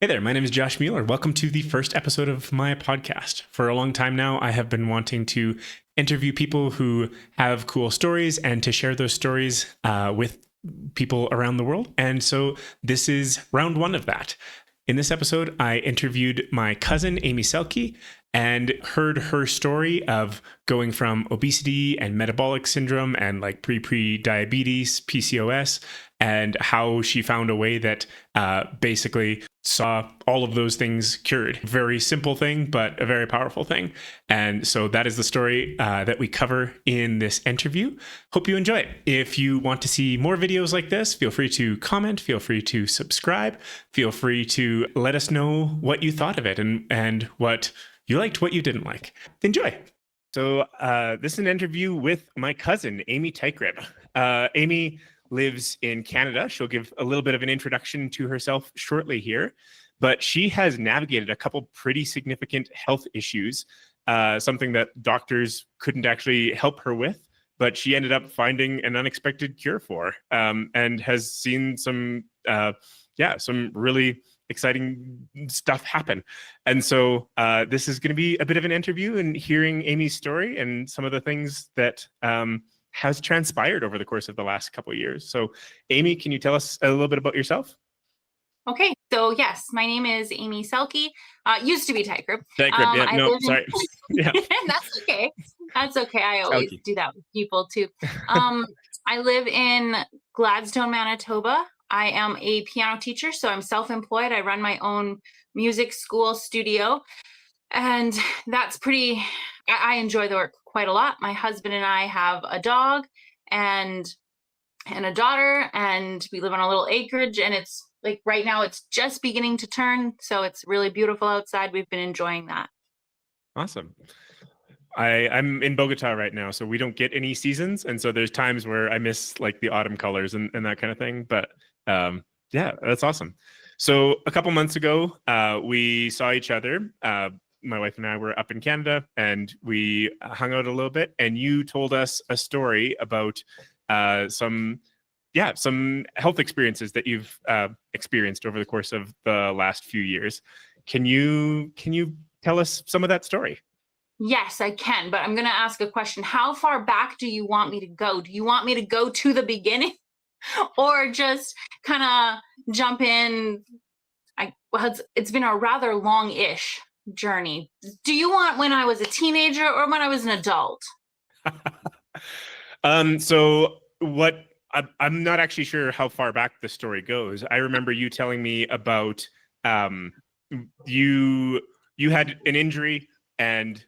Hey there, my name is Josh Müller. Welcome to the first episode of my podcast. For a long time now, I have been wanting to interview people who have cool stories and to share those stories with people around the world. And so this is round one of that. In this episode, I interviewed my cousin, Amy Selke, and heard her story of going from obesity and metabolic syndrome and like pre-diabetes, PCOS, and how she found a way that basically saw all of those things cured. Very simple thing, but a very powerful thing. And so that is the story that we cover in this interview. Hope you enjoy it. If you want to see more videos like this, feel free to comment, feel free to subscribe, feel free to let us know what you thought of it and what you liked, what you didn't like. Enjoy. So this is an interview with my cousin, Amy Selke. Amy lives in Canada. She'll give a little bit of an introduction to herself shortly here, but she has navigated a couple pretty significant health issues, something that doctors couldn't actually help her with, but she ended up finding an unexpected cure for, and has seen some really exciting stuff happen. And so this is going to be a bit of an interview and hearing Amy's story and some of the things that has transpired over the course of the last couple of years. So Amy, can you tell us a little bit about yourself? Okay, so yes, my name is Amy Selke. Used to be Type Group. Sorry. Yeah. That's okay. That's okay. I always do that with people too. I live in Gladstone, Manitoba. I am a piano teacher, so I'm self-employed. I run my own music school studio, and that's I enjoy the work quite a lot. My husband and I have a dog and a daughter, and we live on a little acreage, and it's like right now it's just beginning to turn, so it's really beautiful outside. We've been enjoying that. Awesome. I'm in Bogota right now, so we don't get any seasons, and so there's times where I miss like the autumn colors and that kind of thing. But yeah, that's awesome. So a couple months ago, we saw each other. My wife and I were up in Canada, and we hung out a little bit. And you told us a story about some health experiences that you've experienced over the course of the last few years. Can you tell us some of that story? Yes, I can, but I'm going to ask a question. How far back do you want me to go? Do you want me to go to the beginning or just kind of jump in? It's been a rather long-ish journey. Do you want when I was a teenager or when I was an adult? So what I'm not actually sure how far back the story goes. I remember you telling me about you had an injury and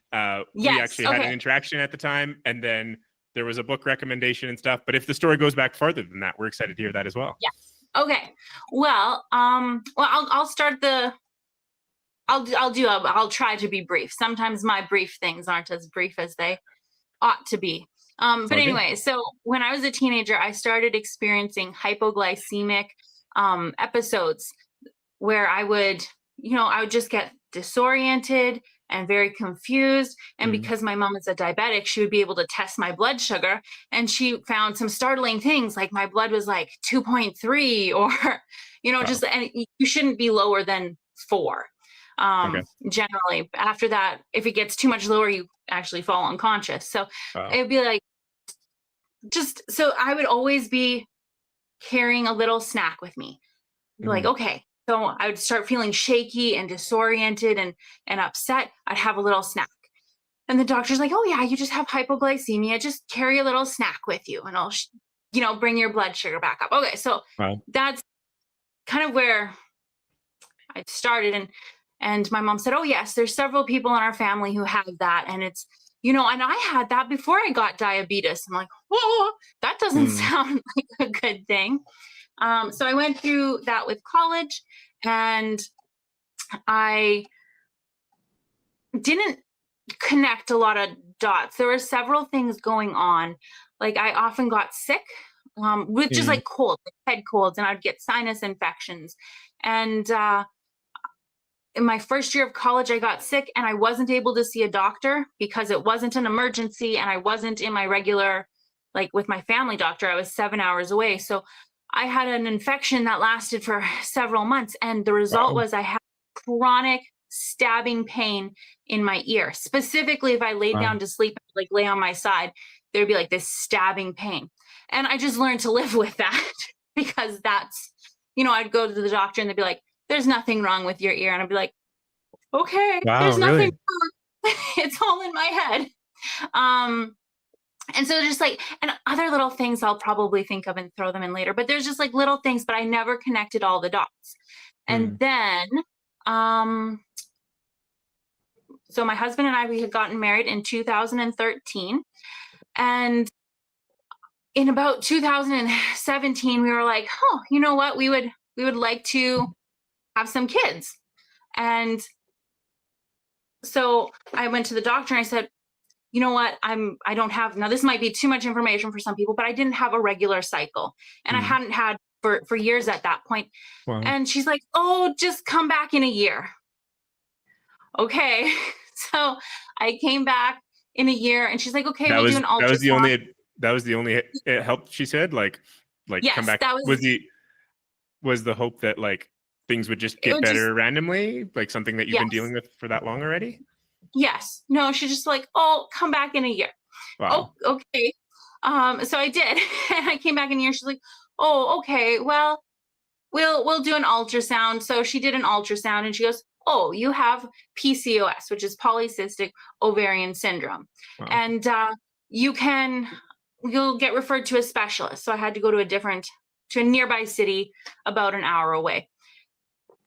we actually had an interaction at the time, and then there was a book recommendation and stuff. But if the story goes back farther than that, we're excited to hear that as well. Yes. Okay. Well, I'll start I'll try to be brief. Sometimes my brief things aren't as brief as they ought to be. But anyway, so when I was a teenager, I started experiencing hypoglycemic episodes where I would just get disoriented and very confused. And because my mom is a diabetic, she would be able to test my blood sugar. And she found some startling things, like my blood was like 2.3 or, and you shouldn't be lower than 4. Generally, after that, if it gets too much lower, you actually fall unconscious. So it would be like, so I would always be carrying a little snack with me. Like, okay. So I would start feeling shaky and disoriented and upset. I'd have a little snack. And the doctor's like, oh yeah, you just have hypoglycemia. Just carry a little snack with you and I'll, bring your blood sugar back up. Okay. So that's kind of where I started. And my mom said, oh yes, there's several people in our family who have that. And it's, and I had that before I got diabetes. I'm like, oh, that doesn't sound like a good thing. So I went through that with college, and I didn't connect a lot of dots. There were several things going on. Like I often got sick with just like colds, like head colds, and I'd get sinus infections. And in my first year of college, I got sick and I wasn't able to see a doctor because it wasn't an emergency and I wasn't in my regular, like with my family doctor. I was 7 hours away. So I had an infection that lasted for several months. And the result was I had chronic stabbing pain in my ear. Specifically, if I laid down to sleep, like lay on my side, there'd be like this stabbing pain. And I just learned to live with that because that's, I'd go to the doctor and they'd be like, there's nothing wrong with your ear. And I'd be like, okay, there's nothing wrong. It's all in my head. And so just like, and other little things I'll probably think of and throw them in later, but there's just like little things, but I never connected all the dots. And then, so my husband and I, we had gotten married in 2013, and in about 2017, we were like, oh, you know what? We would like to have some kids. And so I went to the doctor and I said, you know what? I don't have, now this might be too much information for some people, but I didn't have a regular cycle, and I hadn't had for years at that point. Wow. And she's like, oh, just come back in a year. Okay. So I came back in a year, and she's like, okay, we'll do an ultrasound. That was the only help, she said, like yes, come back. That was the hope that like things would just get better randomly, like something that you've been dealing with for that long already? Yes. No, she's just like, oh, come back in a year. Wow. Oh, okay. So I did. And I came back in a year. She's like, oh, okay, well, we'll do an ultrasound. So she did an ultrasound, and she goes, oh, you have PCOS, which is polycystic ovarian syndrome. Wow. And you'll get referred to a specialist. So I had to go to a nearby city about an hour away.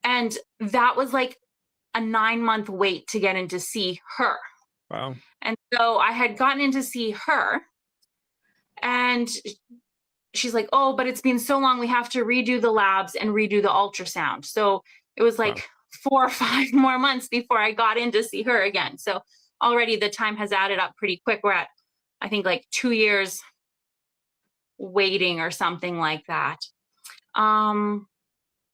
And that was like a 9-month wait to get in to see her. Wow. And so I had gotten in to see her, and she's like, oh, but it's been so long, we have to redo the labs and redo the ultrasound. So it was like 4 or 5 more months before I got in to see her again. So already the time has added up pretty quick. We're at, I think, like 2 years waiting or something like that.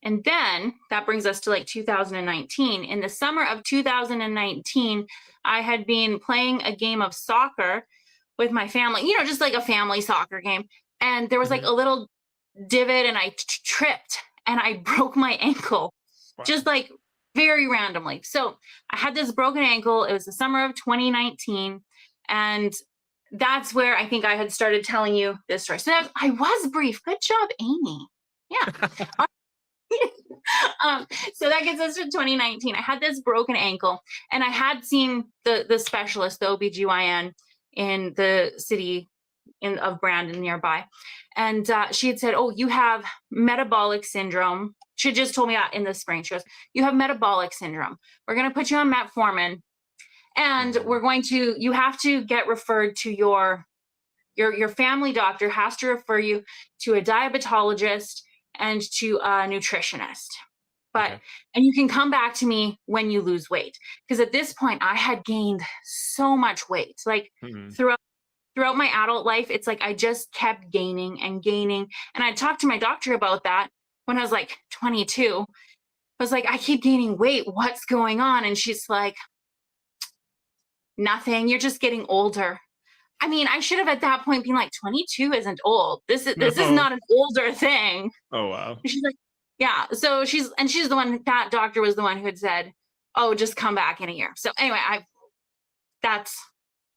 And then that brings us to like 2019. In the summer of 2019, I had been playing a game of soccer with my family, just like a family soccer game. And there was like a little divot, and I tripped and I broke my ankle, just like very randomly. So I had this broken ankle. It was the summer of 2019. And that's where I think I had started telling you this story. So I was brief. Good job, Amy. Yeah. So that gets us to 2019. I had this broken ankle, and I had seen the specialist, the OBGYN in the city of Brandon nearby. And she had said, oh, you have metabolic syndrome. She just told me that in the spring. She goes, you have metabolic syndrome. We're going to put you on metformin, and you have to get referred to your family doctor has to refer you to a diabetologist and to a nutritionist. And you can come back to me when you lose weight. Because at this point I had gained so much weight, like throughout my adult life, it's like I just kept gaining and gaining. And I talked to my doctor about that when I was like 22. I was like, I keep gaining weight. What's going on? And she's like, nothing. You're just getting older. I mean, I should have at that point been like, 22 isn't old. This is not an older thing. Oh, wow. She's like, yeah. So she's the one, that doctor was the one who had said, oh, just come back in a year. So anyway, that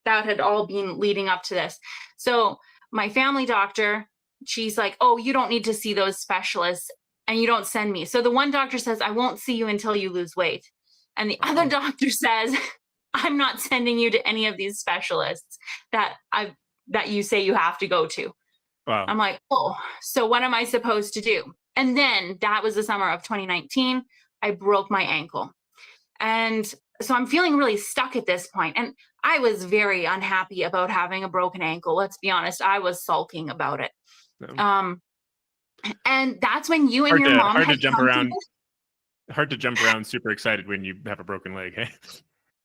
had all been leading up to this. So my family doctor, she's like, oh, you don't need to see those specialists, and you don't send me. So the one doctor says, I won't see you until you lose weight. And the other doctor says, I'm not sending you to any of these specialists that you say you have to go to. Wow. I'm like, oh, so what am I supposed to do? And then that was the summer of 2019. I broke my ankle. And so I'm feeling really stuck at this point. And I was very unhappy about having a broken ankle. Let's be honest. I was sulking about it. No. And that's when you and your mom hard to jump around super excited when you have a broken leg. Hey?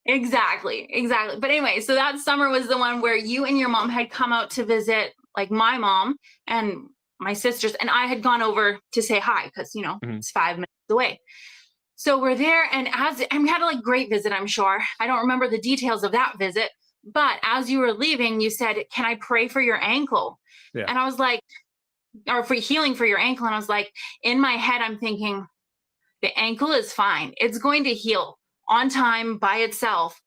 Exactly. But anyway, so that summer was the one where you and your mom had come out to visit, like my mom and my sisters, and I had gone over to say hi because, it's 5 minutes away. So we're there, and we had a great visit, I'm sure. I don't remember the details of that visit, but as you were leaving, you said, can I pray for your ankle? Yeah. And I was like, or for healing for your ankle. And I was like, in my head, I'm thinking, the ankle is fine. It's going to heal on time by itself.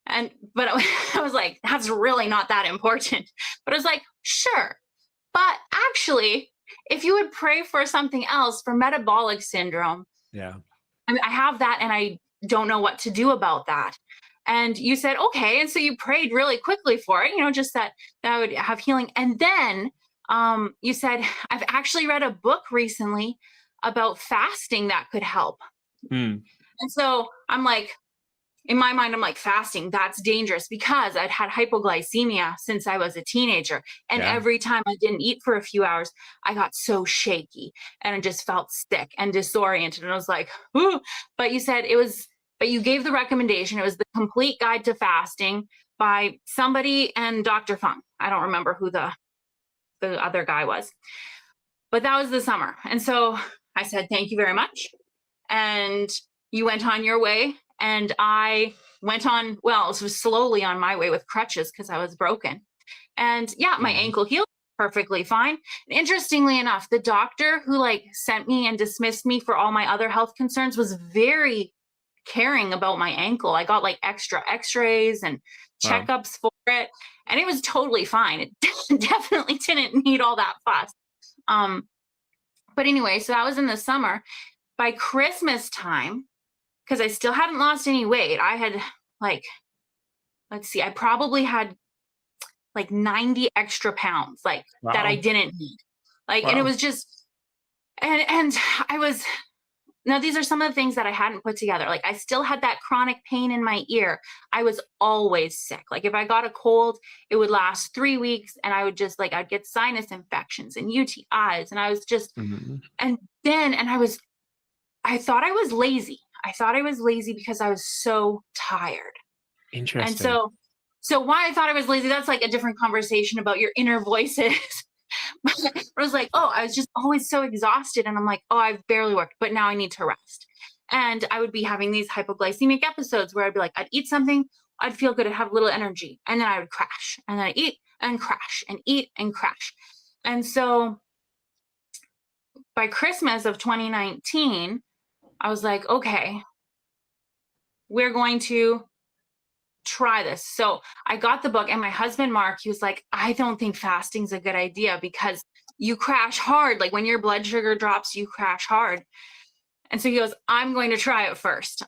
But I was like, that's really not that important. But I was like, sure. But actually, if you would pray for something else, for metabolic syndrome, Yeah. I mean, I have that and I don't know what to do about that. And you said, okay. And so you prayed really quickly for it, just that would have healing. And then you said, I've actually read a book recently about fasting that could help. Mm. And so I'm like, in my mind, I'm like, fasting, that's dangerous, because I'd had hypoglycemia since I was a teenager. And every time I didn't eat for a few hours, I got so shaky and I just felt sick and disoriented. And I was like, ooh. But you gave the recommendation. It was The Complete Guide to Fasting by somebody and Dr. Fung. I don't remember who the other guy was, but that was the summer. And so I said, thank you very much. And you went on your way. And I went on, it was slowly on my way with crutches because I was broken. And my ankle healed perfectly fine. And interestingly enough, the doctor who sent me and dismissed me for all my other health concerns was very caring about my ankle. I got extra x-rays and checkups for it. And it was totally fine. It definitely didn't need all that fuss. But anyway, so that was in the summer. By Christmas time, because I still hadn't lost any weight, I had I probably had 90 extra pounds that I didn't need. And it was just, and I was, now these are some of the things that I hadn't put together. I still had that chronic pain in my ear. I was always sick. If I got a cold, it would last 3 weeks and I would just I'd get sinus infections and UTIs. And I was just, I thought I was lazy. I thought I was lazy because I was so tired. Interesting. And so why I thought I was lazy, that's a different conversation about your inner voices. But I was I was just always so exhausted. And I'm I've barely worked, but now I need to rest. And I would be having these hypoglycemic episodes where I'd be I'd eat something, I'd feel good, I'd have a little energy. And then I would crash. And then I'd eat and crash and eat and crash. And so by Christmas of 2019, I was okay, we're going to try this. So I got the book, and my husband, Mark, he was I don't think fasting's a good idea because you crash hard. When your blood sugar drops, you crash hard. And so he goes, I'm going to try it first.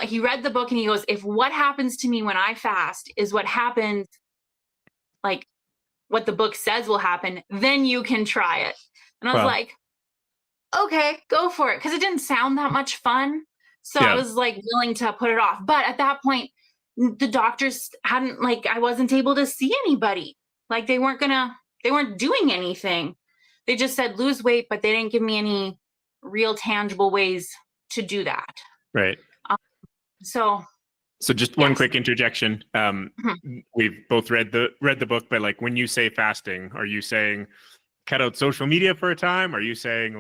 He read the book and he goes, if what happens to me when I fast is what happens, what the book says will happen, then you can try it. And I was okay, go for it. Because it didn't sound that much fun. So I was willing to put it off. But at that point, the doctors hadn't, I wasn't able to see anybody. They weren't doing anything. They just said lose weight, but they didn't give me any real tangible ways to do that. Right. So just one quick interjection. We've both read the book, but when you say fasting, are you saying cut out social media for a time? Are you saying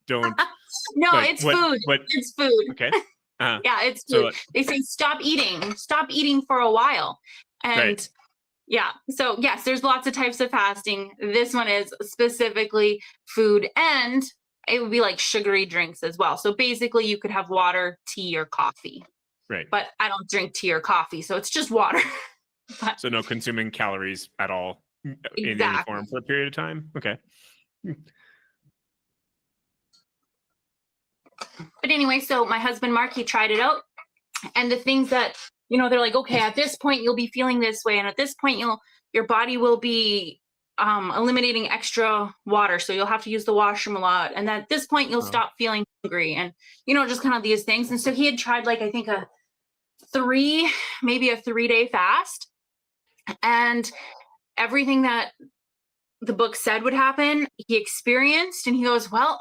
don't? No, it's food. It's food. Okay. Yeah, it's food. They say stop eating for a while. And so yes, there's lots of types of fasting. This one is specifically food, and it would be sugary drinks as well. So basically you could have water, tea, or coffee. Right. But I don't drink tea or coffee, so it's just water. So no consuming calories at all in any form for a period of time? Okay. But anyway, so my husband, Mark, he tried it out. And the things that, they're okay, at this point, you'll be feeling this way. And at this point, your body will be eliminating extra water. So you'll have to use the washroom a lot. And at this point, you'll stop feeling hungry. And, just kind of these things. And so he had tried I think maybe a 3-day fast. And everything that the book said would happen, he experienced. And he goes, well,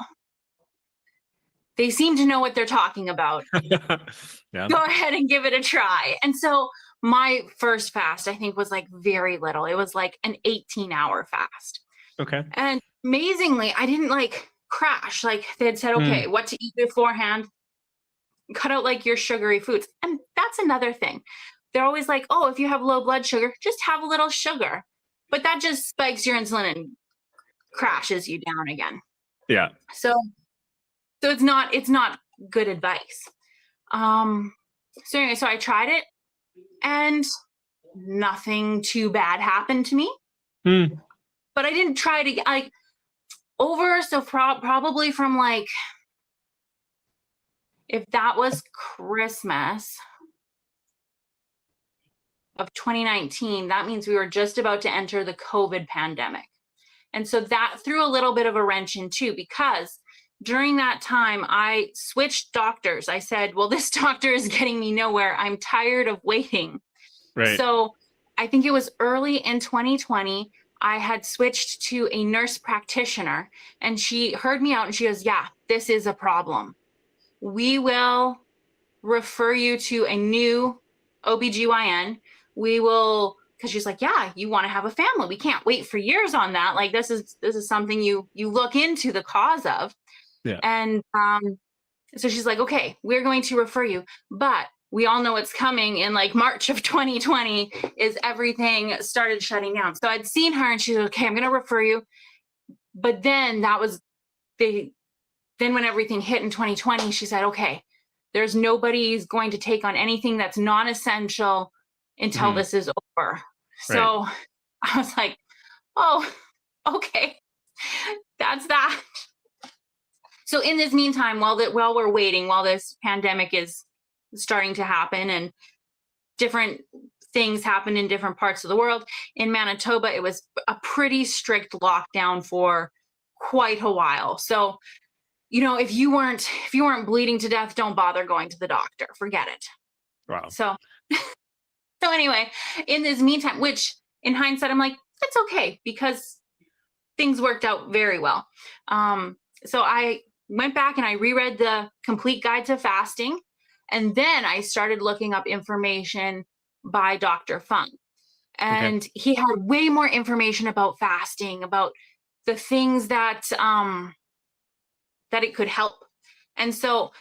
they seem to know what they're talking about. Go ahead and give it a try. And so my first fast, I think, was very little. It was an 18-hour fast. Okay. And amazingly, I didn't crash. They had said, okay, what to eat beforehand, cut out your sugary foods. And that's another thing. They're always oh, if you have low blood sugar, just have a little sugar. But that just spikes your insulin and crashes you down again. Yeah. So it's not good advice. So anyway, so I tried it and nothing too bad happened to me. But I didn't try to like over. So probably from like, if that was Christmas of 2019, that means we were just about to enter the COVID pandemic. And so that threw a little bit of a wrench in too, because during that time I switched doctors. I said, well, this doctor is getting me nowhere. I'm tired of waiting. Right. So I think it was early in 2020, I had switched to a nurse practitioner, and she heard me out and she goes, yeah, this is a problem. We will refer you to a new OBGYN. We will, because she's like, yeah, you want to have a family. We can't wait for years on that. Like this is something you look into the cause of. Yeah. And so she's like, okay, we're going to refer you. But we all know what's coming in like March of 2020 is everything started shutting down. So I'd seen her and she's like, okay, I'm going to refer you. But then then when everything hit in 2020, she said, okay, there's nobody's going to take on anything that's non-essential until this is over. So I was like, oh, okay, that's that. So in this meantime, while we're waiting, while this pandemic is starting to happen and different things happen in different parts of the world, in Manitoba, it was a pretty strict lockdown for quite a while. So, you know, if you weren't bleeding to death, don't bother going to the doctor. Forget it. Wow. So anyway, in this meantime, which in hindsight, I'm like, it's okay because things worked out very well. So I went back and I reread the Complete Guide to Fasting. And then I started looking up information by Dr. Fung. And he had way more information about fasting, about the things that it could help. And so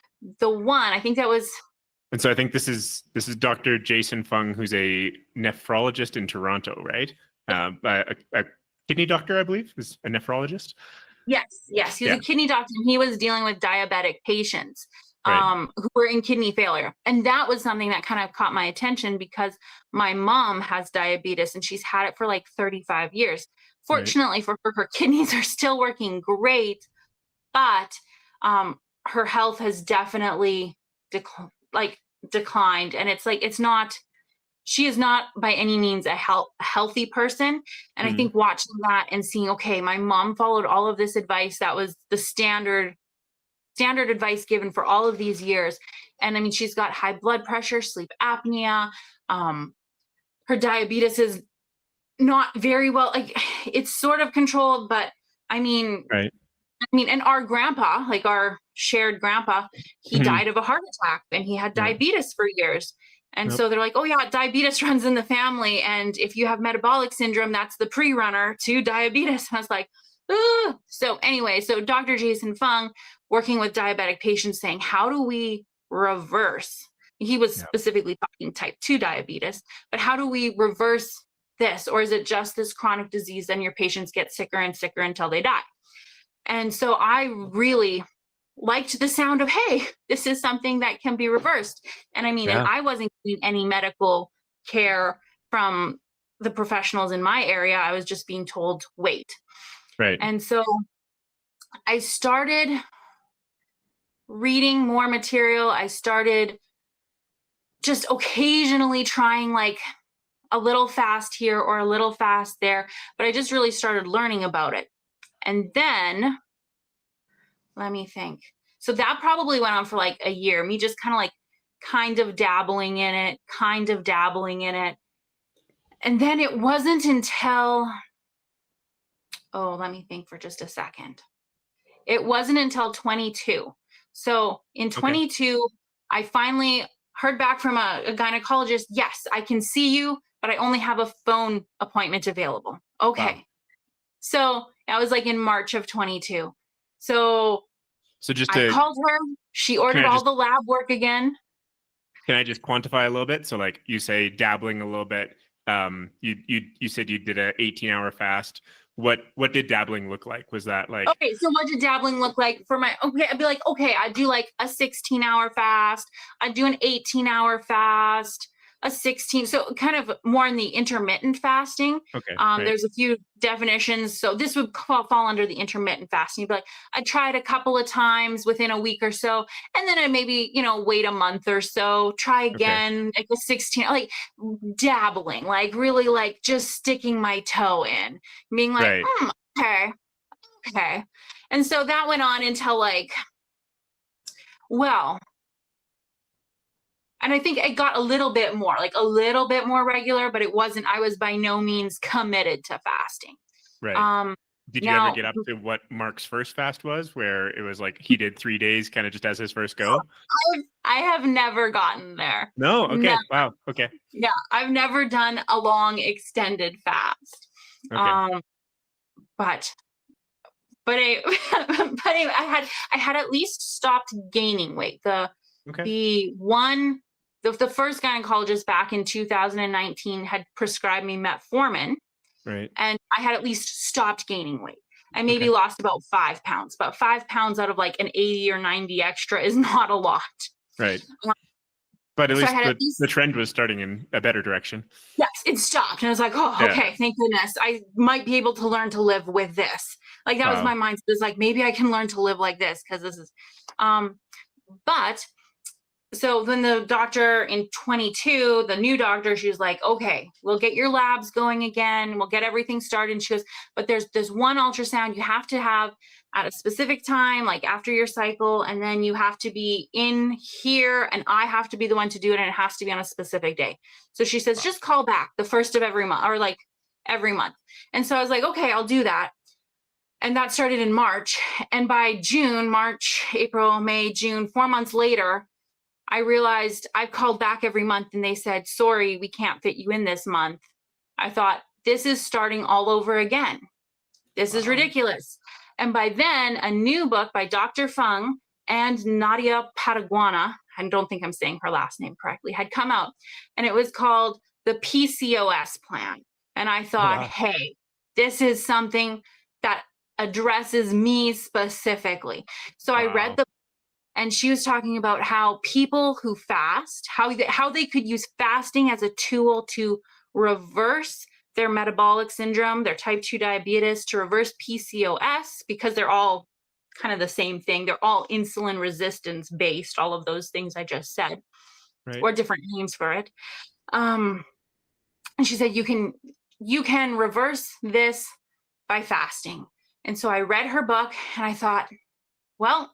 the one, I think that was. And so I think this is Dr. Jason Fung, who's a nephrologist in Toronto, right? A kidney doctor, I believe, is a nephrologist. Yes. He's a kidney doctor, and he was dealing with diabetic patients who were in kidney failure. And that was something that kind of caught my attention because my mom has diabetes and she's had it for like 35 years. Fortunately for her kidneys are still working great, but her health has definitely declined. And it's like, she is not by any means a healthy person. And I think watching that and seeing, okay, my mom followed all of this advice. That was the standard advice given for all of these years. And I mean, she's got high blood pressure, sleep apnea. Her diabetes is not very well, like it's sort of controlled, but I mean, and our grandpa, like our shared grandpa, he died of a heart attack and he had diabetes for years. And so they're like, oh yeah, diabetes runs in the family. And if you have metabolic syndrome, that's the pre-runner to diabetes. And I was like, ugh. So anyway, so Dr. Jason Fung working with diabetic patients saying, how do we reverse? He was specifically talking type 2 diabetes, but how do we reverse this? Or is it just this chronic disease and your patients get sicker and sicker until they die? And so I really liked the sound of, hey, this is something that can be reversed. And I mean, and I wasn't getting any medical care from the professionals in my area. I was just being told, wait. And so I started reading more material. I started just occasionally trying like a little fast here or a little fast there, but I just really started learning about it. And then let me think. So that probably went on for like a year, me just kind of dabbling in it. And then it wasn't until, let me think for just a second. It wasn't until 22. So in 22, I finally heard back from a gynecologist. Yes, I can see you, but I only have a phone appointment available. Okay. Wow. So that was like in March of 22. So I called her. She ordered all the lab work again. Can I just quantify a little bit? So like you say dabbling a little bit. You said you did a 18-hour fast. what did dabbling look like? Was that like, Okay, so what did dabbling look like for my, okay, I'd be like, okay, I do like a 16-hour fast, I do an 18-hour fast, a 16, so kind of more in the intermittent fasting. okay, right, There's a few definitions, so this would fall under the intermittent fasting. But like, I tried a couple of times within a week or so, and then I maybe, wait a month or so, try okay, again, like a 16, like dabbling, like really like just sticking my toe in, being like, right, okay. Okay. And so that went on until like, well, and I think it got a little bit more, like a little bit more regular, but it wasn't, I was by no means committed to fasting. right. Um, Did you ever Now get up to what Mark's first fast was, where it was like he did 3 days kind of just as his first go? I have never gotten there. No, No, okay, wow, okay, yeah, I've never done a long extended fast. okay, Um, but I, I had at least stopped gaining weight. okay, The one, the first gynecologist back in 2019 had prescribed me metformin, right, and I had at least stopped gaining weight. I maybe okay, lost about 5 pounds, but 5 pounds out of like an 80 or 90 extra is not a lot. right. Um, But at So I least had at the least, trend was starting in a better direction. yes, it stopped. And I was like, oh, Yeah. okay, thank goodness. I might be able to learn to live with this. Like that was Wow. my mindset. It was like, maybe I can learn to live like this because this is, but so then the doctor in 22, the new doctor, she was like, okay, we'll get your labs going again. We'll get everything started. And she goes, but there's one ultrasound you have to have at a specific time, like after your cycle. And then you have to be in here and I have to be the one to do it. And it has to be on a specific day. So she says, just call back the first of every month or like every month. And so I was like, okay, I'll do that. And that started in March. And by June, March, April, May, June, 4 months later, I realized I've called back every month and they said, sorry, we can't fit you in this month. I thought, this is starting all over again. This is Wow. ridiculous. And by then, a new book by Dr. Fung and Nadia Pataguana, I don't think I'm saying her last name correctly, had come out. And it was called the PCOS plan. And I Oh, thought, wow. hey, this is something that addresses me specifically. So I read Wow. the, and she was talking about how people who fast, how they could use fasting as a tool to reverse their metabolic syndrome, their type 2 diabetes, to reverse PCOS, because they're all kind of the same thing. They're all insulin resistance based, all of those things I just said, Right. or different names for it. And she said you can reverse this by fasting. And so I read her book and I thought, well,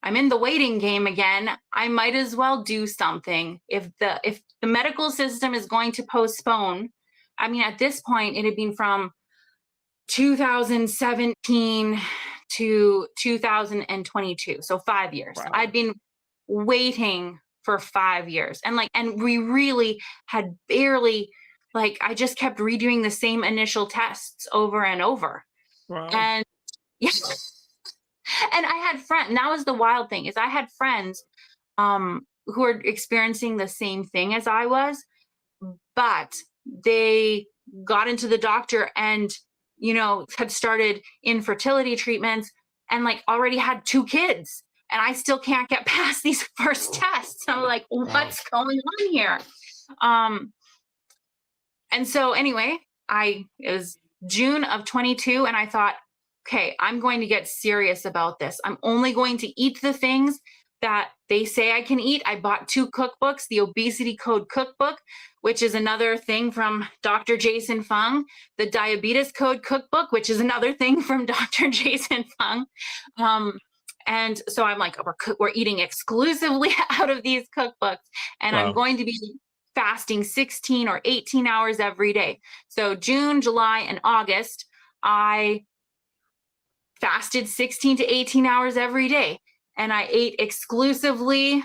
I'm in the waiting game again. I might as well do something. If the medical system is going to postpone, I mean, at this point, it had been from 2017 to 2022, so 5 years. Wow. I'd been waiting for 5 years, and we really had barely, like, I just kept redoing the same initial tests over and over, Wow. and yeah. And I had friends, and that was the wild thing, is I had friends who were experiencing the same thing as I was, but they got into the doctor and, had started infertility treatments and like already had 2 kids. And I still can't get past these first tests. I'm like, Wow. what's going on here? Um, and so anyway, it was June of 22, and I thought, okay, I'm going to get serious about this. I'm only going to eat the things that they say I can eat. I bought 2 cookbooks, the Obesity Code Cookbook, which is another thing from Dr. Jason Fung, the Diabetes Code Cookbook, which is another thing from Dr. Jason Fung. And so I'm like, we're eating exclusively out of these cookbooks, and I'm Wow. going to be fasting 16 or 18 hours every day. So June, July, and August, I fasted 16 to 18 hours every day. And I ate exclusively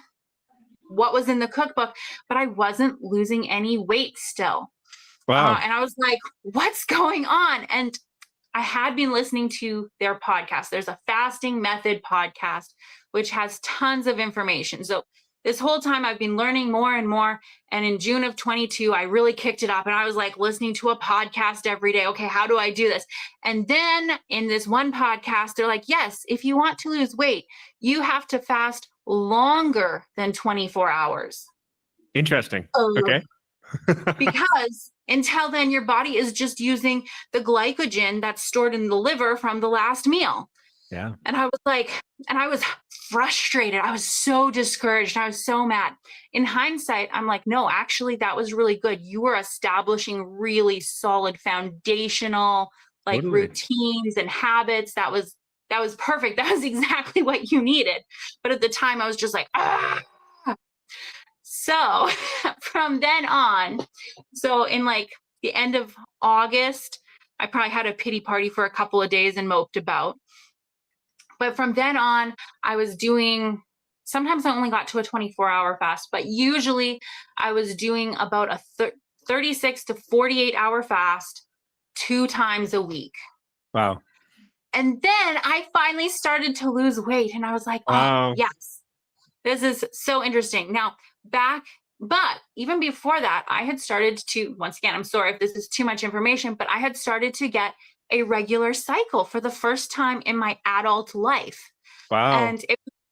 what was in the cookbook, but I wasn't losing any weight still. Wow. And I was like, what's going on? And I had been listening to their podcast. There's a fasting method podcast, which has tons of information. So this whole time I've been learning more and more. And in June of 22, I really kicked it up and I was like listening to a podcast every day. Okay, how do I do this? And then in this one podcast, they're like, yes, if you want to lose weight, you have to fast longer than 24 hours. Interesting. Okay. Because until then, your body is just using the glycogen that's stored in the liver from the last meal. Yeah. And I was like, and I was frustrated. I was so discouraged. I was so mad. In hindsight, I'm like, no, actually, that was really good. You were establishing really solid foundational like routines and habits. That was perfect. That was exactly what you needed. But at the time, I was just like, ah. So from then on, so in like the end of August, I probably had a pity party for a couple of days and moped about. But from then on, I was doing, sometimes I only got to a 24-hour fast, but usually I was doing about a 36 to 48-hour fast 2 times a week. Wow. And then I finally started to lose weight and I was like, oh, yes, this is so interesting. Now, but even before that, I had started to, once again, I'm sorry if this is too much information, but I had started to get a regular cycle for the first time in my adult life. Wow. And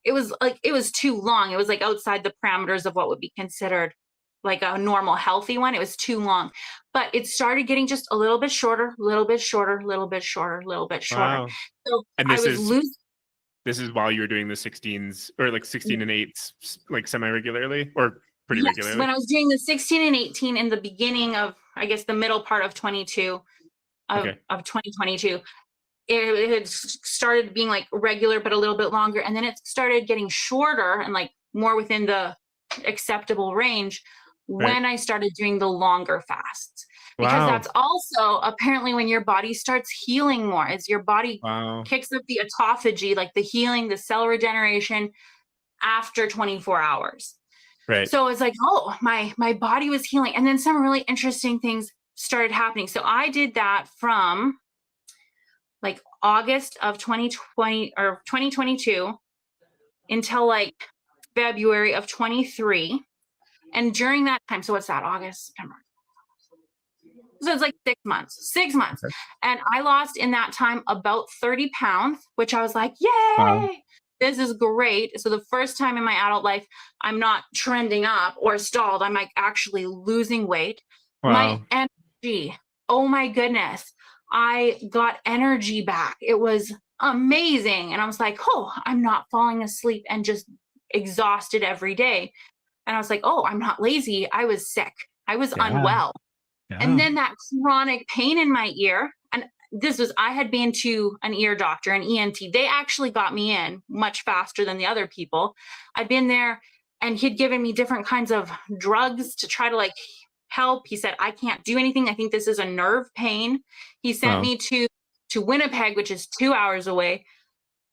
it was too long. It was like outside the parameters of what would be considered like a normal healthy one. It was too long, but it started getting just a little bit shorter, little bit shorter, little bit shorter, little bit shorter. Wow. So and I was losing. This is while you were doing the 16s or like 16 and 8s, like semi-regularly or pretty regularly? When I was doing the 16 and 18 in the beginning of, I guess, the middle part of 2022, it had started being like regular, but a little bit longer. And then it started getting shorter and like more within the acceptable range when I started doing the longer fasts. Because that's also apparently when your body starts healing more, as your body kicks up the autophagy, like the healing, the cell regeneration after 24 hours. Right. So it's like, oh, my body was healing. And then some really interesting things started happening. So I did that from like August of 2020 or 2022 until like February of 23. And during that time, so what's that? August, September. So it's like 6 months. Okay. And I lost in that time about 30 pounds, which I was like, yay, this is great. So the first time in my adult life, I'm not trending up or stalled. I'm like actually losing weight. My energy, oh my goodness. I got energy back. It was amazing. And I was like, oh, I'm not falling asleep and just exhausted every day. And I was like, oh, I'm not lazy. I was sick. I was unwell. Yeah. And then that chronic pain in my ear, and I had been to an ear doctor, an ENT. They actually got me in much faster than the other people. I'd been there and he'd given me different kinds of drugs to try to like help. He said, I can't do anything. I think this is a nerve pain. He sent me to Winnipeg, which is 2 hours away.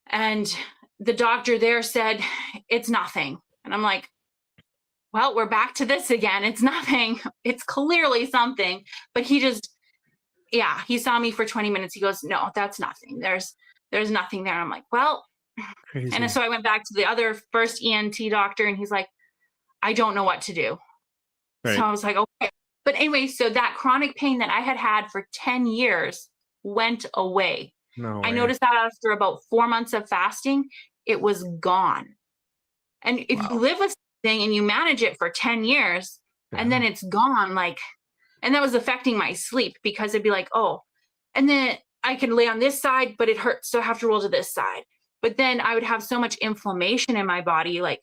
And the doctor there said, it's nothing. And I'm like, well, we're back to this again. It's nothing. It's clearly something. But he saw me for 20 minutes. He goes, no, that's nothing. There's nothing there. I'm like, well, crazy. And so I went back to the other first ENT doctor and he's like, I don't know what to do. Right. So I was like, okay. But anyway, so that chronic pain that I had for 10 years went away. No way. I noticed that after about 4 months of fasting, it was gone. And if you live with thing and you manage it for 10 years and then it's gone, like, and that was affecting my sleep because it'd be like, oh, and then I can lay on this side, but it hurts. So I have to roll to this side. But then I would have so much inflammation in my body. Like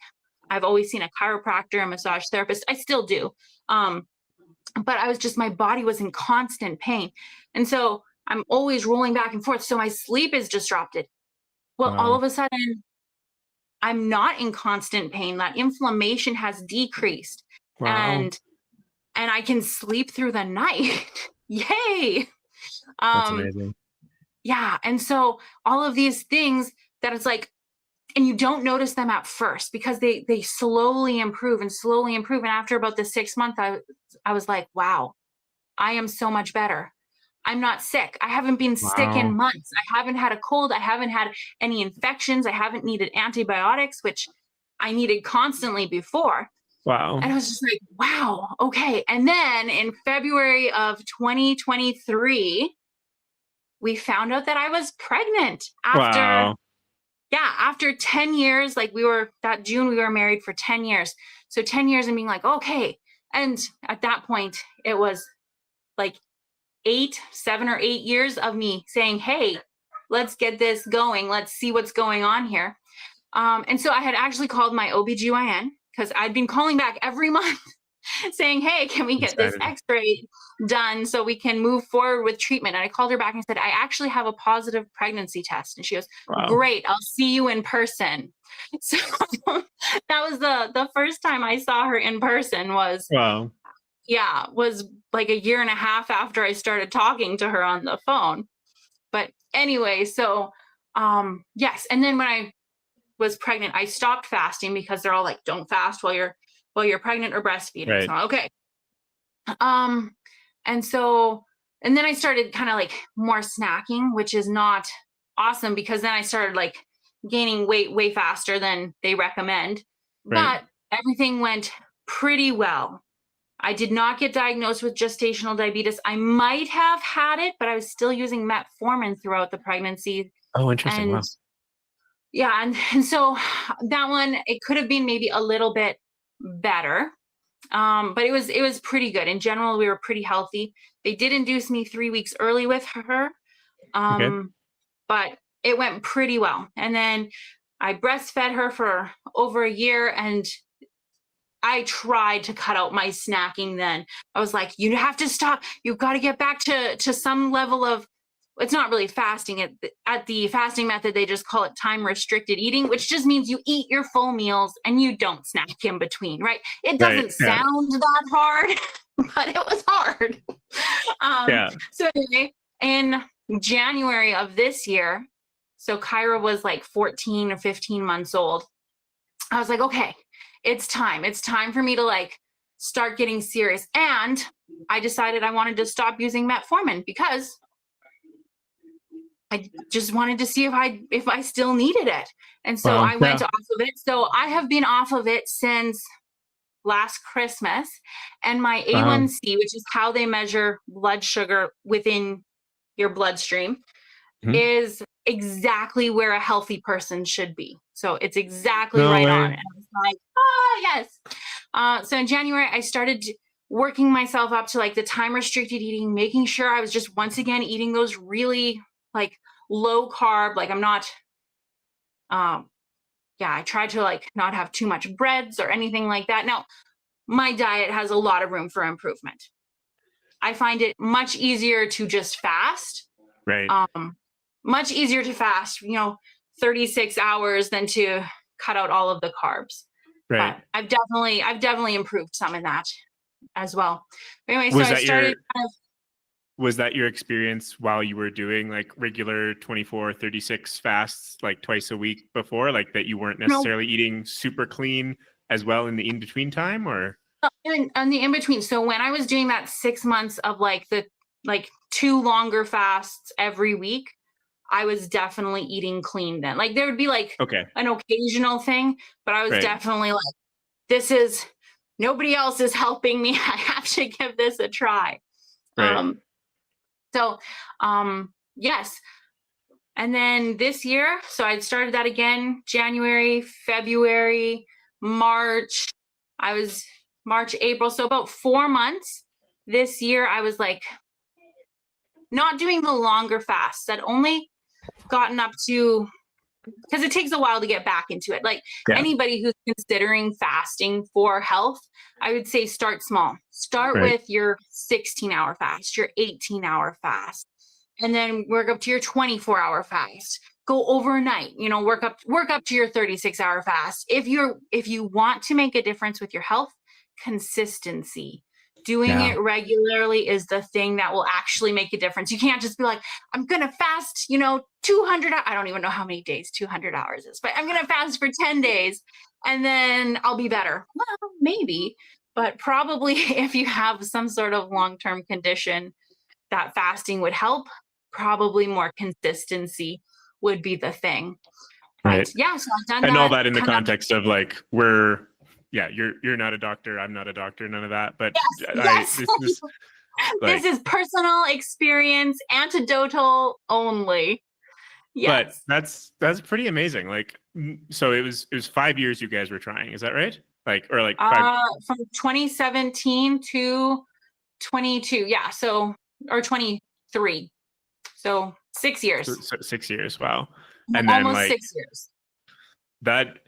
I've always seen a chiropractor, a massage therapist. I still do. But I was just, my body was in constant pain. And so I'm always rolling back and forth. So my sleep is disrupted. Well, all of a sudden, I'm not in constant pain. That inflammation has decreased. And I can sleep through the night. Yay. That's amazing. Yeah. And so all of these things that it's like, and you don't notice them at first because they slowly improve and slowly improve. And after about the 6 month, I was like, wow, I am so much better. I'm not sick. I haven't been sick in months. I haven't had a cold. I haven't had any infections. I haven't needed antibiotics, which I needed constantly before. Wow. And I was just like, wow, okay. And then in February of 2023, we found out that I was pregnant Wow. after 10 years. Like that June, we were married for 10 years. So 10 years and being like, okay. And at that point, it was like 7 or 8 years of me saying, hey, let's get this going. Let's see what's going on here. And so I had actually called my OBGYN because I'd been calling back every month saying, hey, can we get this x-ray done so we can move forward with treatment? And I called her back and said, I actually have a positive pregnancy test. And she goes, great, I'll see you in person. So that was the first time I saw her in person was like a year and a half after I started talking to her on the phone. But anyway, so yes. And then when I was pregnant, I stopped fasting because they're all like, don't fast while you're pregnant or breastfeeding. Right. So okay. And then I started kind of like more snacking, which is not awesome because then I started like gaining weight way faster than they recommend. Right. But everything went pretty well. I did not get diagnosed with gestational diabetes. I might have had it, but I was still using metformin throughout the pregnancy. Oh, interesting. Wow. Yeah. And so that one, it could have been maybe a little bit better. But it was pretty good. In general, we were pretty healthy. They did induce me 3 weeks early with her. But it went pretty well. And then I breastfed her for over a year, and I tried to cut out my snacking then. I was like, you have to stop. You've got to get back to some level of, it's not really fasting. At the fasting method, they just call it time restricted eating, which just means you eat your full meals and you don't snack in between, right? It doesn't sound that hard, but it was hard. So anyway, in January of this year, so Kyra was like 14 or 15 months old. I was like, okay, it's time. It's time for me to like start getting serious. And I decided I wanted to stop using metformin because I just wanted to see if I still needed it. And so I went off of it. So I have been off of it since last Christmas. And my A1C, which is how they measure blood sugar within your bloodstream, is exactly where a healthy person should be. So it's exactly right on. And I was like, oh, yes. So in January, I started working myself up to like the time restricted eating, making sure I was just once again eating those really like low carb, like I'm not, I try to like not have too much breads or anything like that. Now, my diet has a lot of room for improvement. I find it much easier to just fast. Right. Much easier to fast, 36 hours than to cut out all of the carbs. Right. But I've definitely improved some in that as well. But anyway, so I started was that your experience while you were doing like regular 24, 36 fasts, like twice a week before, like that you weren't necessarily eating super clean as well in the in-between time, or? On the in-between. So when I was doing that 6 months of like the 2 longer fasts every week, I was definitely eating clean then. Like there would be like an occasional thing, but I was definitely like, nobody else is helping me. I have to give this a try. Yes. And then this year, so I'd started that again, January, February, March. I was March, April. So about 4 months this year, I was like not doing the longer fasts. I'd only gotten up to, because it takes a while to get back into it. Like anybody who's considering fasting for health, I would say start small. Start with your 16-hour fast, your 18-hour fast, and then work up to your 24-hour fast. Go overnight, work up to your 36-hour fast. If you want to make a difference with your health, consistency. Doing it regularly is the thing that will actually make a difference. You can't just be like, I'm going to fast, 200, I don't even know how many days 200 hours is, but I'm going to fast for 10 days and then I'll be better. Well, maybe, but probably if you have some sort of long-term condition that fasting would help, probably more consistency would be the thing. Right. yeah, so I've done And all that that in the kind of. context of like, you're not a doctor, I'm not a doctor, none of that. But Yes. this is This like, is personal experience, anecdotal only. but Yes. that's pretty amazing. Like, so it was 5 years you guys were trying, is that right? Like, or like five, From 2017 to 22. Yeah. So, or 23. So 6 years. 6 years. Wow. And then Almost like 6 years. that,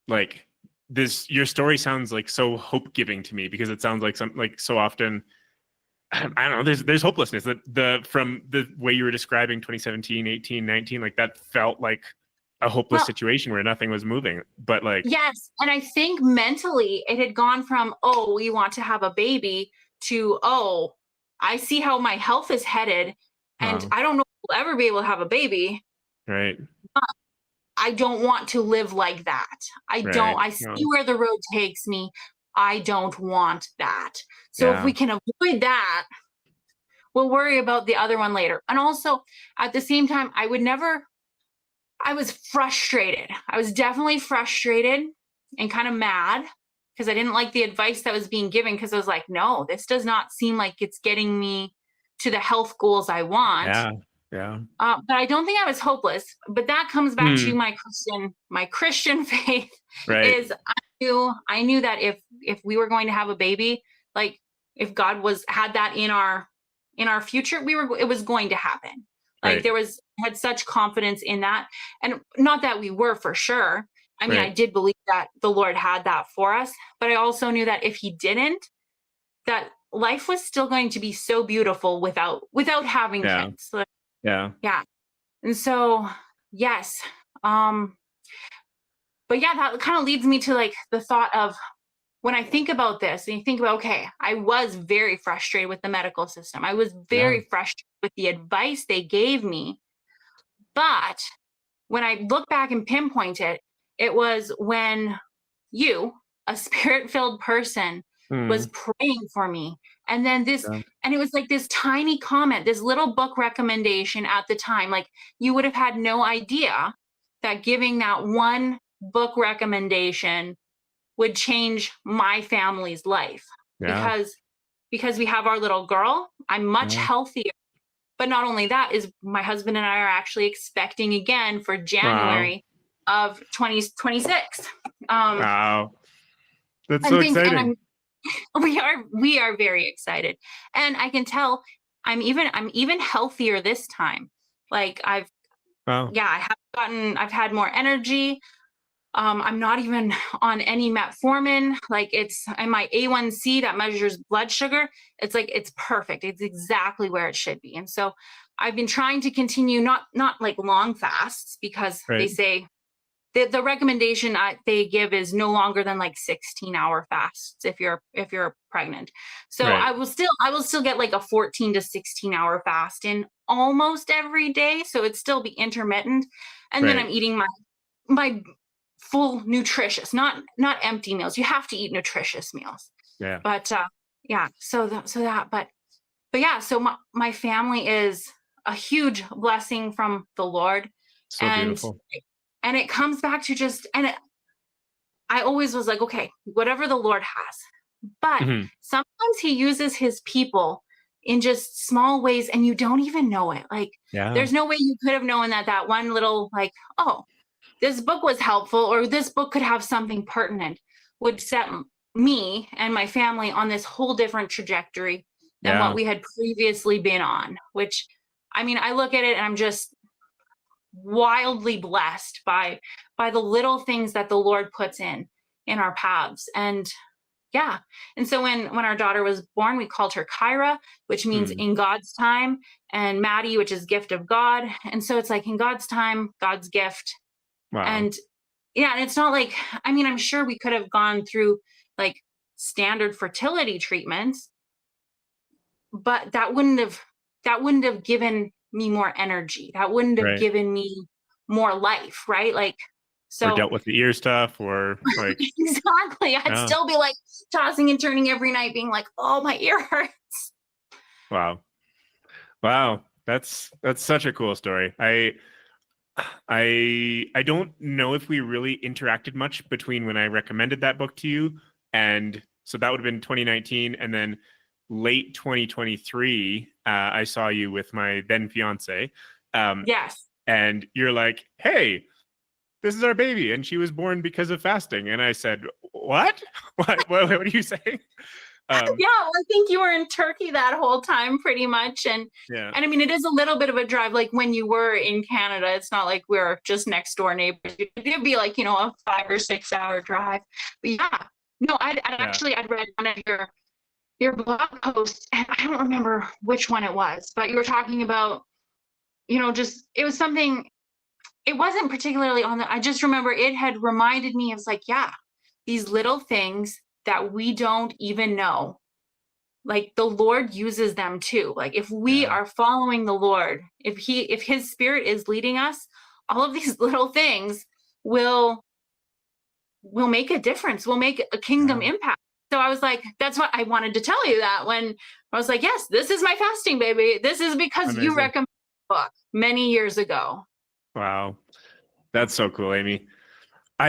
like this, your story sounds like so hope giving to me, because it sounds like so often, I don't know, there's hopelessness that from the way you were describing 2017, 18, 19, like that felt like a hopeless Well, situation where nothing was moving. But like, yes. And I think mentally it had gone from, oh, we want to have a baby to, oh, I see how my health is headed and wow, I don't know if we'll ever be able to have a baby. right, I don't want to live like that. right, I see no, where the road takes me. I don't want that. So if yeah, we can avoid that, we'll worry about the other one later. And also at the same time, I was frustrated. I was definitely frustrated and kind of mad because I didn't like the advice that was being given, because I was like, no, this does not seem like it's getting me to the health goals I want. yeah, yeah, But I don't think I was hopeless. But that comes back to my Christian faith. right, Is I knew that if we were going to have a baby, like if God had that in our future, it was going to happen. Like right, had such confidence in that, and not that we were for sure. I mean, I right, did believe that the Lord had that for us, but I also knew that if He didn't, that life was still going to be so beautiful without having yeah, kids. So, yeah, yeah. And so, yes. Um, but yeah, that kind of leads me to like the thought of, when I think about this and you think about, okay, I was very frustrated with the medical system. I was yeah, very frustrated with the advice they gave me. But when I look back and pinpoint it, it was when you, a spirit filled person, was mm, praying for me. And then yeah, and it was like this tiny comment, this little book recommendation at the time. Like, you would have had no idea that giving that one book recommendation would change my family's life, yeah, because we have our little girl. I'm much yeah, healthier. But not only that, is my husband and I are actually expecting again for wow, January of 2026. Um, wow, that's so and things, and exciting. we are very excited. And I can tell I'm even healthier this time. Like Wow, I've had more energy. I'm not even on any metformin. Like, it's in my A1C that measures blood sugar. It's like, it's perfect. It's exactly where it should be. And so I've been trying to continue, not like long fasts, because they right, say the recommendation they give is no longer than like 16-hour fasts if you're pregnant. So right, I will still get like a 14 to 16-hour fast in almost every day. So it'd still be intermittent. And then right, I'm eating my full nutritious, not empty meals. You have to eat nutritious meals. yeah, But yeah, but yeah, so my family is a huge blessing from the Lord. so and beautiful. and it comes back to I always was like, okay, whatever the Lord has. But Hmm. sometimes He uses His people in just small ways, and you don't even know it. Like, Yeah, there's no way you could have known that one little, like, oh, this book was helpful, or this book could have something pertinent, would set me and my family on this whole different trajectory than what yeah, we had previously been on. Which, I mean, I look at it and I'm just wildly blessed by the little things that the Lord puts in our paths. And yeah. And so when our daughter was born, we called her Kyra, which means mm, in God's time, and Maddie, which is gift of God. And so it's like, in God's time, God's gift. wow, And yeah, and it's not like, I mean, I'm sure we could have gone through like standard fertility treatments, but that wouldn't have given me more energy. That wouldn't have right. given me more life, right? Like, Or so dealt with the ear stuff, or like, exactly. I'd yeah, still be like tossing and turning every night, being like, oh, my ear hurts. wow, wow. That's such a cool story. I don't know if we really interacted much between when I recommended that book to you, and so that would have been 2019, and then late 2023, I saw you with my then fiance, Yes. and you're like, "Hey, this is our baby, and she was born because of fasting," and I said, "What? What are you saying?" Um, Yeah, well, I think you were in Turkey that whole time pretty much. yeah, And I mean, it is a little bit of a drive. Like when you were in Canada, it's not like we're just next door neighbors. It'd be like, a 5 or 6 hour drive. But yeah, no, yeah, I'd read one of your blog posts, and I don't remember which one it was, but you were talking about, just it was something. It wasn't particularly on the. I just remember it had reminded me of like, yeah, these little things that we don't even know, like the Lord uses them too. Like if we yeah. are following the Lord, if his spirit is leading us, all of these little things will will make a difference, will make a kingdom Yeah. impact. So I was like, that's what I wanted to tell you, that when I was like, yes, this is my fasting baby. This is because you Amazing. recommended the book many years ago. Wow. That's so cool, Amy.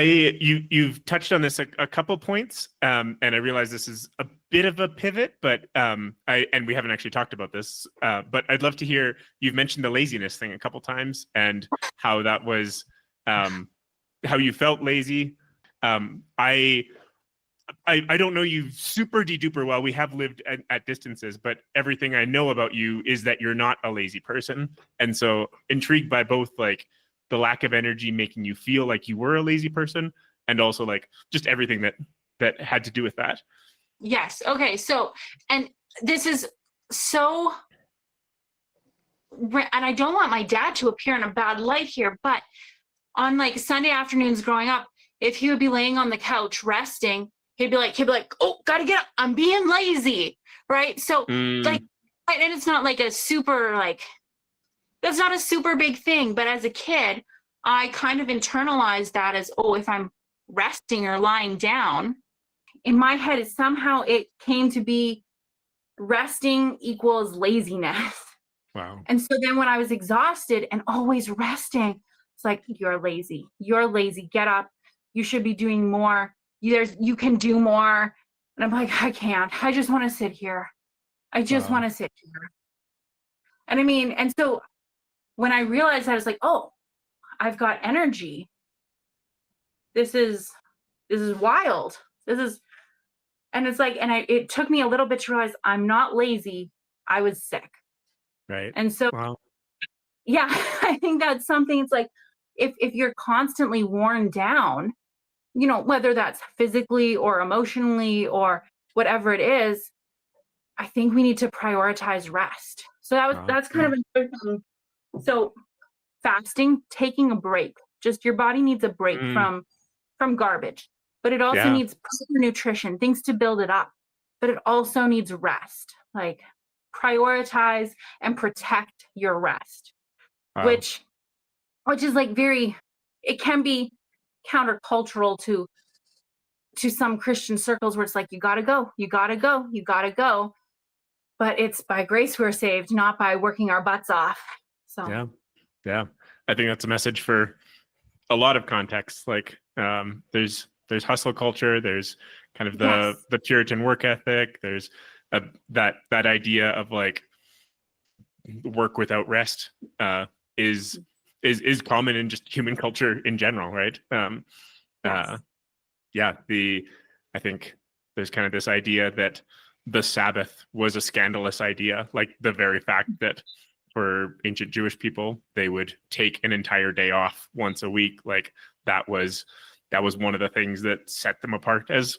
You've touched on this a couple points, and I realize this is a bit of a pivot, but we haven't actually talked about this, but I'd love to hear. You've mentioned the laziness thing a couple times and how that was, how you felt lazy. I don't know you super duper well. We have lived at distances, but everything I know about you is that you're not a lazy person. And so intrigued by both like the lack of energy making you feel like you were a lazy person, and also like just everything that had to do with that. Yes. Okay. So, and this is so, and I don't want my dad to appear in a bad light here, but on like Sunday afternoons growing up, if he would be laying on the couch resting, he'd be like, oh, gotta get up. I'm being lazy. Right. So like, Mm, and it's not like a super like, that's not a super big thing. But as a kid, I kind of internalized that as, oh, if I'm resting or lying down, in my head, it came to be resting equals laziness. wow. And so then when I was exhausted and always resting, it's like, you're lazy. You're lazy. Get up. You should be doing more. You can do more. And I'm like, I can't. I just want to sit here. I just want Wow. to sit here. And I mean, and so when I realized that, I was like, oh, I've got energy. This is wild. This is, and it's like, it took me a little bit to realize I'm not lazy. I was sick. Right. And so Wow. yeah, I think that's something. It's like if you're constantly worn down, whether that's physically or emotionally or whatever it is, I think we need to prioritize rest. So Wow. that's kind Yeah. of another thing. So fasting, taking a break. Just your body needs a break Mm, from garbage, but it also yeah. needs proper nutrition, things to build it up. But it also needs rest. Like prioritize and protect your rest, Wow. which is like very, it can be countercultural to some Christian circles where it's like, you gotta go, you gotta go, you gotta go. But it's by grace we're saved, not by working our butts off. So Yeah. Yeah. I think that's a message for a lot of contexts. Like there's hustle culture, there's kind of the yes, the Puritan work ethic, there's that idea of like work without rest, is is common in just human culture in general, right? yes, Uh, yeah, I think there's kind of this idea that the Sabbath was a scandalous idea, like the very fact that for ancient Jewish people they would take an entire day off once a week, like that was one of the things that set them apart as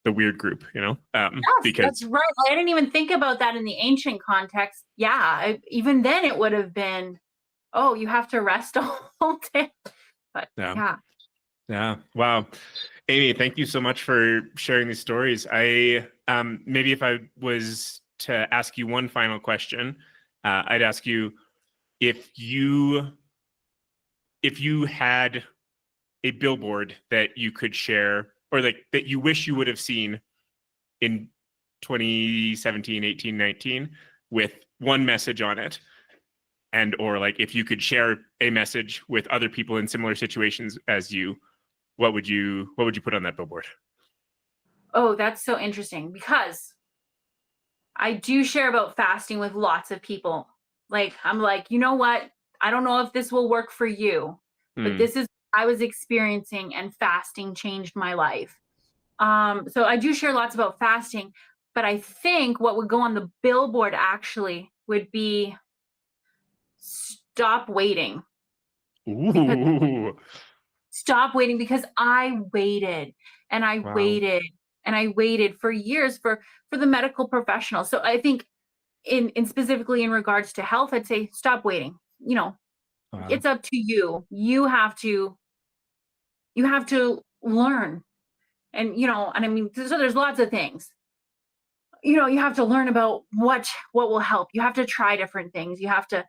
the weird group, yes, that's because right. I didn't even think about that in the ancient context. Yeah, even then it would have been, oh, you have to rest all day. But yeah. yeah, Yeah. Wow. Amy, thank you so much for sharing these stories. I maybe if I was to ask you one final question, I'd ask you if you if you had a billboard that you could share, or like that you wish you would have seen in 2017, 18, 19, with one message on it, and or like if you could share a message with other people in similar situations as you, what would you put on that billboard? Oh, that's so interesting because I do share about fasting with lots of people. Like, I'm like, you know what? I don't know if this will work for you, but Hmm. this is what I was experiencing, and fasting changed my life. So I do share lots about fasting, but I think what would go on the billboard actually would be stop waiting. Because Ooh. stop waiting, because I waited and I Wow. waited and I waited for years for the medical professional. So I think in specifically in regards to health, I'd say stop waiting. Wow. It's up to you. You have to learn. And I mean, so there's lots of things. You have to learn about what will help. You have to try different things. You have to,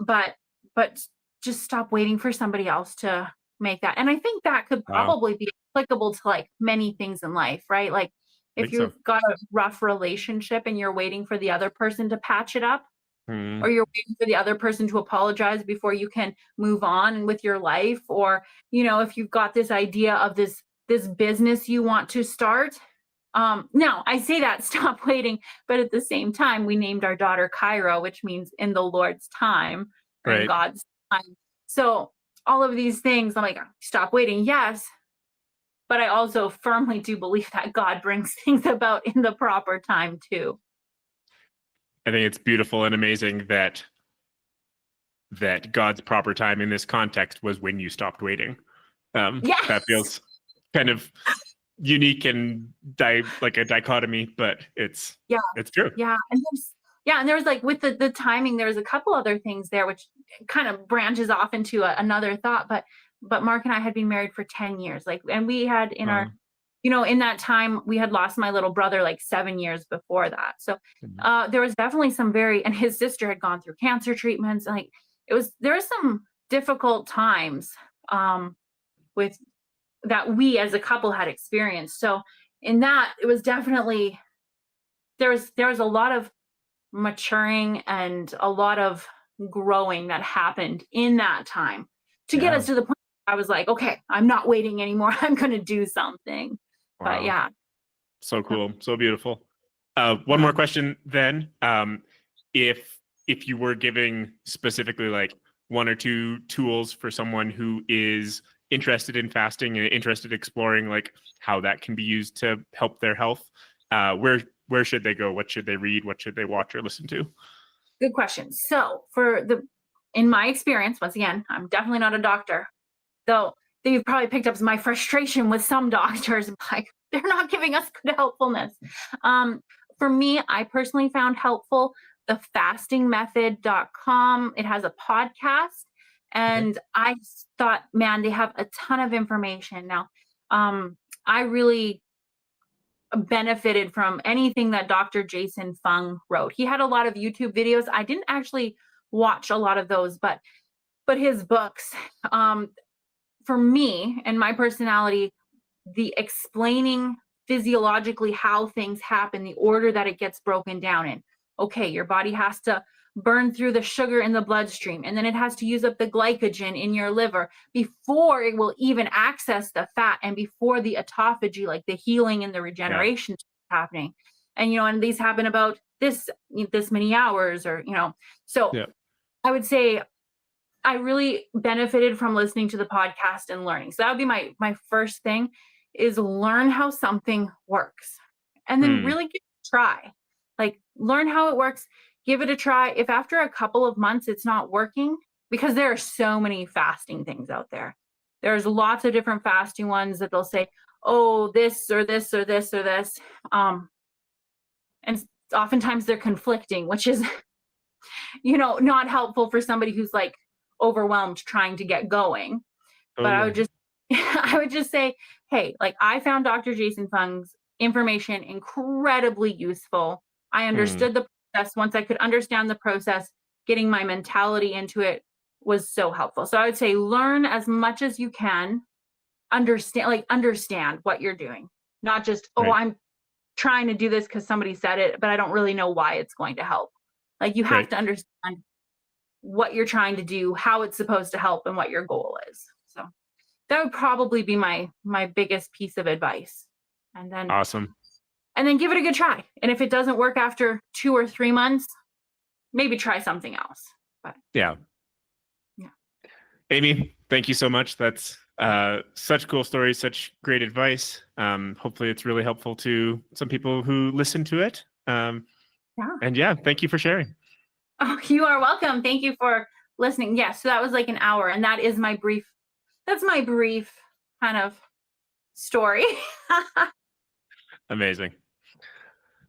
but but just stop waiting for somebody else to make that. And I think that could Wow. probably be applicable to like many things in life, right? Like I if think so. you've got a rough relationship and you're waiting for the other person to patch it up, or Hmm. you're waiting for the other person to apologize before you can move on with your life, or if you've got this idea of this business you want to start. Now I say that stop waiting, but at the same time, we named our daughter Cairo, which means in the Lord's time, or in Right. God's time. So all of these things, I'm like, stop waiting, yes, but I also firmly do believe that God brings things about in the proper time too. I think it's beautiful and amazing that God's proper time in this context was when you stopped waiting. That Yes. feels kind of unique and like a dichotomy, but it's Yeah. it's true. Yeah. And there was like with the timing, there was a couple other things there which kind of branches off into another thought. But Mark and I had been married for 10 years. Like, and we had in that time, we had lost my little brother like 7 years before that. So there was definitely and his sister had gone through cancer treatments. And like there was some difficult times with that we as a couple had experienced. So in that, it was definitely there was a lot of maturing and a lot of growing that happened in that time to get Yeah. us to the point I was like, okay, I'm not waiting anymore. I'm going to do something. But Wow. yeah. So cool. So beautiful. One Yeah. more question then. If you were giving specifically like one or two tools for someone who is interested in fasting and interested in exploring like how that can be used to help their health, where should they go? What should they read? What should they watch or listen to? Good question. So in my experience, once again, I'm definitely not a doctor, though you've probably picked up my frustration with some doctors, like they're not giving us good helpfulness. Um, for me, I personally found helpful the fastingmethod.com. It has a podcast, Okay. and I thought, man, they have a ton of information. Now, I really benefited from anything that Dr. Jason Fung wrote. He had a lot of YouTube videos. I didn't actually watch a lot of those, but his books, for me and my personality, the explaining physiologically how things happen, the order that it gets broken down in. Okay, your body has to burn through the sugar in the bloodstream, and then it has to use up the glycogen in your liver before it will even access the fat, and before the autophagy, like the healing and the Yeah. regeneration is happening. And these happen about this many hours, so Yeah. I would say I really benefited from listening to the podcast and learning. So that would be my first thing, is learn how something works. And then Hmm. really give it a try. Like, learn how it works, give it a try. If after a couple of months it's not working, because there are so many fasting things out there. There's lots of different fasting ones that they'll say, "Oh, this or this or this or this." And oftentimes they're conflicting, which is not helpful for somebody who's like overwhelmed trying to get going. But I would Totally. just I would just say, hey, like, I found Dr. Jason Fung's information incredibly useful. I Hmm. understood the process. Once I could understand the process, getting my mentality into it was so helpful. So I would say learn as much as you can, understand what you're doing. Not just, oh, Right. I'm trying to do this because somebody said it, but I don't really know why it's going to help. Like, you have Right. to understand. what you're trying to do, how it's supposed to help, and what your goal is. So that would probably be my biggest piece of advice. Awesome. And then give it a good try. And if it doesn't work after 2 or 3 months, maybe try something else. But yeah. Amy, thank you so much. That's such cool stories, such great advice. Hopefully it's really helpful to some people who listen to it. And thank you for sharing. Oh, you are welcome. Thank you for listening. Yes, so that was like an hour, and that's my brief kind of story. Amazing.